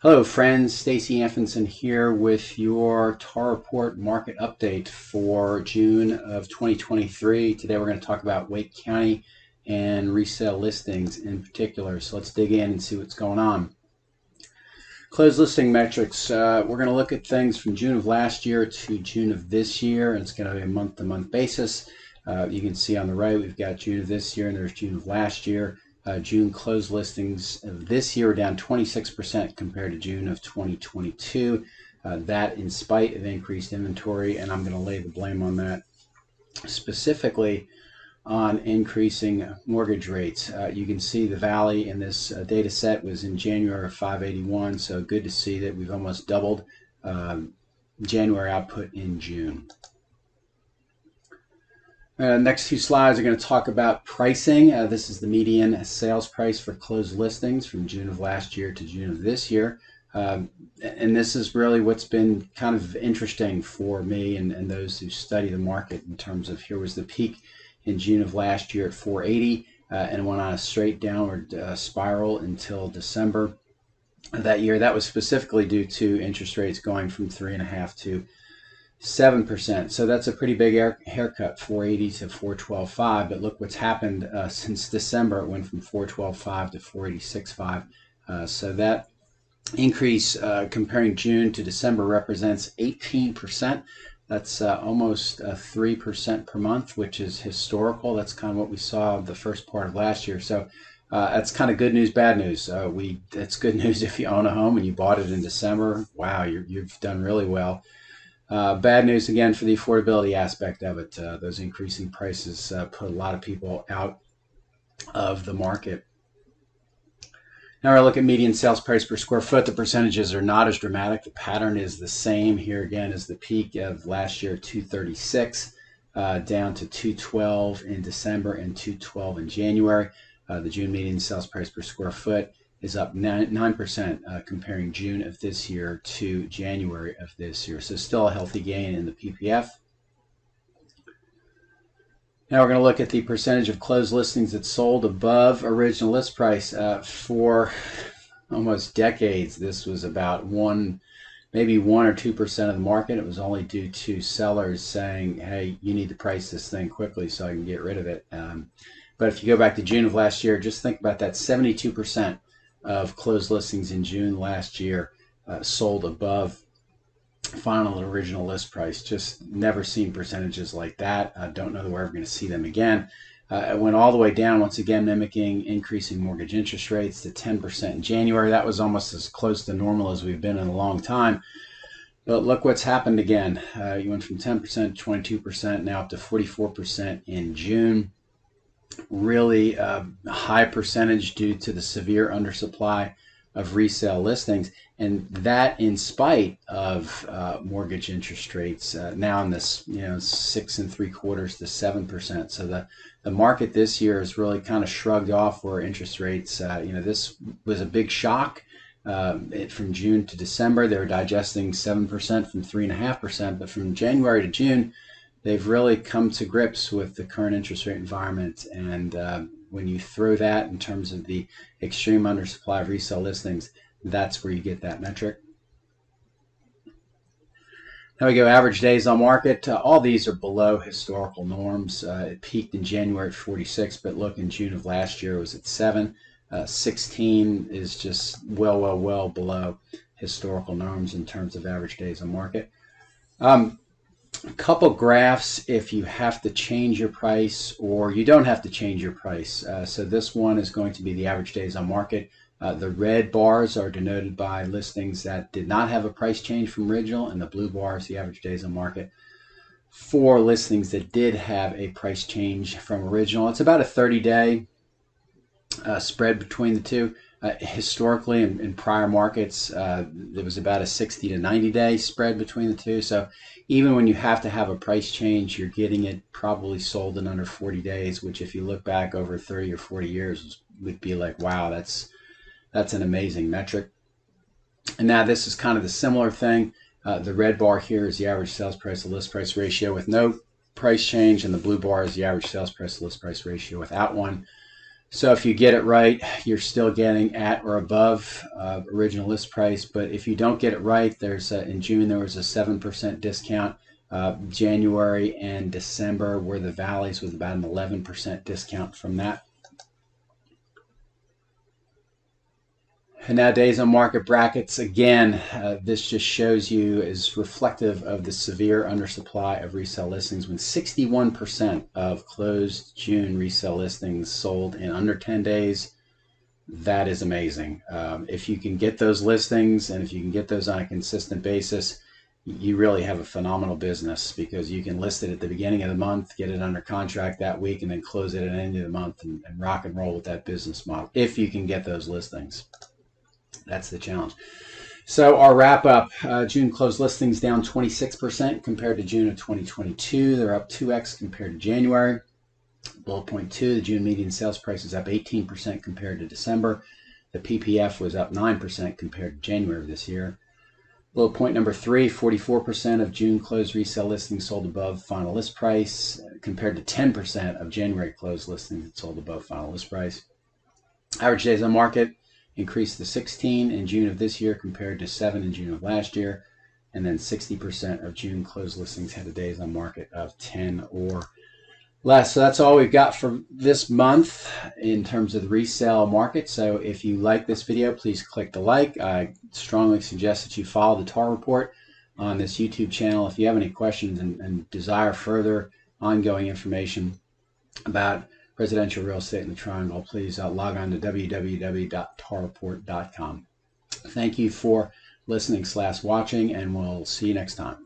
Hello friends, Stacy Anfinson here with your TAR Report market update for June of 2023. Today we're going to talk about Wake County and resale listings in particular. So let's dig in and see what's going on. Closed listing metrics. We're going to look at things from June of last year to June of this year, and it's going to be a month-to-month basis. You can see on the right we've got June of this year and there's June of last year. June closed listings of this year are down 26% compared to June of 2022. That in spite of increased inventory, and I'm going to lay the blame on that specifically on increasing mortgage rates. You can see the valley in this data set was in January of 581, so good to see that we've almost doubled January output in June. Next two slides are going to talk about pricing. This is the median sales price for closed listings from June of last year to June of this year. And this is really what's been kind of interesting for me and those who study the market in terms of here was the peak in June of last year at 480 and went on a straight downward spiral until December of that year. That was specifically due to interest rates going from 3.5% to 7%. So that's a pretty big haircut, 480 to 412.5. But look what's happened since December. It went from 412.5 to 486.5. So that increase comparing June to December represents 18%. That's almost 3% per month, which is historical. That's kind of what we saw the first part of last year. So that's kind of good news, bad news. It's good news if you own a home and you bought it in December. Wow, you've done really well. Bad news again for the affordability aspect of it. Those increasing prices put a lot of people out of the market. Now we'll look at median sales price per square foot. The percentages are not as dramatic. The pattern is the same. Here again is the peak of last year, 236, down to 212 in December and 212 in January. The June median sales price per square foot is up 9% comparing June of this year to January of this year. So still a healthy gain in the PPF. Now we're going to look at the percentage of closed listings that sold above original list price. For almost decades, this was about maybe 1 or 2% of the market. It was only due to sellers saying, hey, you need to price this thing quickly so I can get rid of it. But if you go back to June of last year, just think about that. 72% of closed listings in June last year sold above final and original list price. Just never seen percentages like that. I don't know that we're ever going to see them again. It went all the way down, once again mimicking increasing mortgage interest rates to 10% in January. That was almost as close to normal as we've been in a long time. But look what's happened again. You went from 10% to 22%, now up to 44% in June. Really high percentage due to the severe undersupply of resale listings, and that in spite of mortgage interest rates now in this 6 3/4 to 7%. So the market this year has really kind of shrugged off where interest rates. This was a big shock. From June to December, they were digesting 7% from 3.5%, but from January to June, they've really come to grips with the current interest rate environment. And when you throw that in terms of the extreme undersupply of resale listings, that's where you get that metric. Now we go average days on market. All these are below historical norms. It peaked in January at 46, but look, in June of last year it was at 7. 16 is just well below historical norms in terms of average days on market. A couple graphs if you have to change your price or you don't have to change your price. So this one is going to be the average days on market. The red bars are denoted by listings that did not have a price change from original, and the blue bars the average days on market for listings that did have a price change from original. It's about a 30-day spread between the two. Historically, in prior markets, there was about a 60 to 90-day spread between the two. So even when you have to have a price change, you're getting it probably sold in under 40 days, which if you look back over 30 or 40 years would be like, wow, that's an amazing metric. And now this is kind of the similar thing. The red bar here is the average sales price to list price ratio with no price change, and the blue bar is the average sales price to list price ratio without one. So if you get it right, you're still getting at or above original list price. But if you don't get it right, there's in June there was a 7% discount. January and December were the valleys with about an 11% discount from that. And now days on market brackets, again, this just shows you is reflective of the severe undersupply of resale listings when 61% of closed June resale listings sold in under 10 days. That is amazing. If you can get those listings and if you can get those on a consistent basis, you really have a phenomenal business because you can list it at the beginning of the month, get it under contract that week, and then close it at the end of the month and rock and roll with that business model if you can get those listings. That's the challenge. So our wrap up, June closed listings down 26% compared to June of 2022. They're up 2x compared to January. Bullet point 2, the June median sales price is up 18% compared to December. The PPF was up 9% compared to January of this year. Bullet point number 3, 44% of June closed resale listings sold above final list price compared to 10% of January closed listings that sold above final list price. Average days on market increased to 16 in June of this year compared to 7 in June of last year. And then 60% of June closed listings had a days on market of 10 or less. So that's all we've got for this month in terms of the resale market. So if you like this video, please click the like. I strongly suggest that you follow the TAR Report on this YouTube channel. If you have any questions and desire further ongoing information about residential real estate in the Triangle, please log on to www.tarreport.com. Thank you for listening/watching, and we'll see you next time.